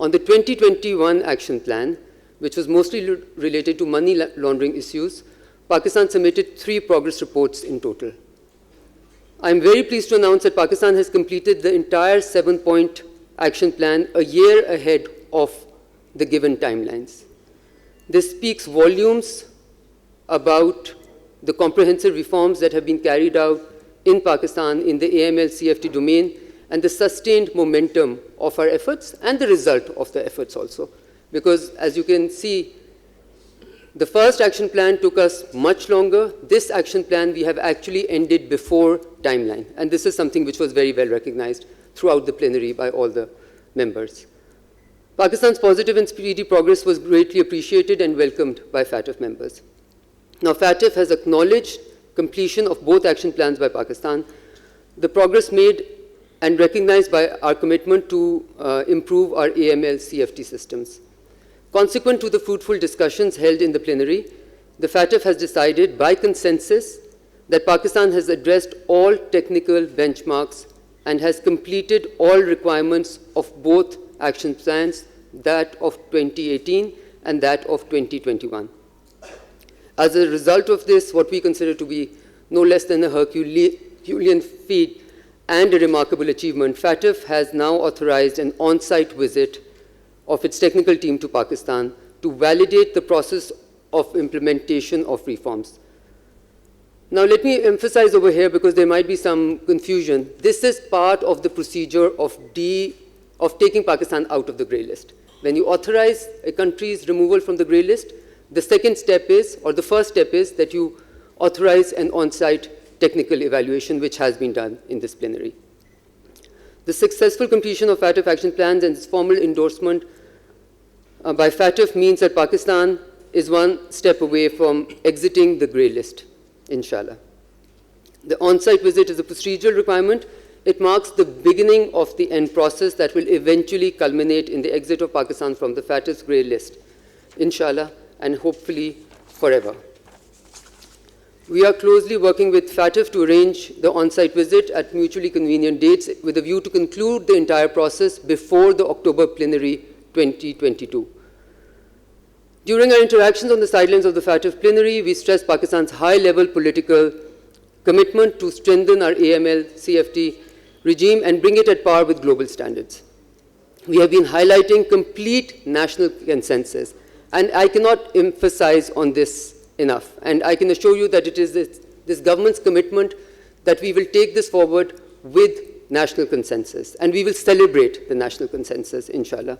On the 2021 action plan, which was mostly related to money laundering issues, Pakistan submitted 3 progress reports in total. I'm very pleased to announce that Pakistan has completed the entire 7-point action plan a year ahead of the given timelines. This speaks volumes about the comprehensive reforms that have been carried out in Pakistan in the AML-CFT domain and the sustained momentum of our efforts and the result of the efforts also. Because as you can see, the first action plan took us much longer. This action plan we have actually ended before timeline. And this is something which was very well recognized throughout the plenary by all the members. Pakistan's positive and speedy progress was greatly appreciated and welcomed by FATF members. Now, FATF has acknowledged completion of both action plans by Pakistan, the progress made and recognized by our commitment to improve our AML-CFT systems. Consequent to the fruitful discussions held in the plenary, the FATF has decided by consensus that Pakistan has addressed all technical benchmarks and has completed all requirements of both action plans, that of 2018 and that of 2021. As a result of this, what we consider to be no less than a Herculean feat and a remarkable achievement, FATF has now authorized an on-site visit of its technical team to Pakistan to validate the process of implementation of reforms. Now, let me emphasize over here, because there might be some confusion. This is part of the procedure of taking Pakistan out of the grey list. When you authorize a country's removal from the grey list, the second step is, or the first step is, that you authorize an on-site technical evaluation, which has been done in this plenary. The successful completion of FATF action plans and its formal endorsement by FATF means that Pakistan is one step away from exiting the grey list, inshallah. The on-site visit is a procedural requirement. It marks the beginning of the end process that will eventually culminate in the exit of Pakistan from the FATF's grey list, inshallah, and hopefully forever. We are closely working with FATF to arrange the on-site visit at mutually convenient dates with a view to conclude the entire process before the October plenary 2022. During our interactions on the sidelines of the FATF plenary, we stressed Pakistan's high-level political commitment to strengthen our AML-CFT regime and bring it at par with global standards. We have been highlighting complete national consensus, and I cannot emphasize on this enough. And I can assure you that it is this government's commitment that we will take this forward with national consensus, and we will celebrate the national consensus, inshallah.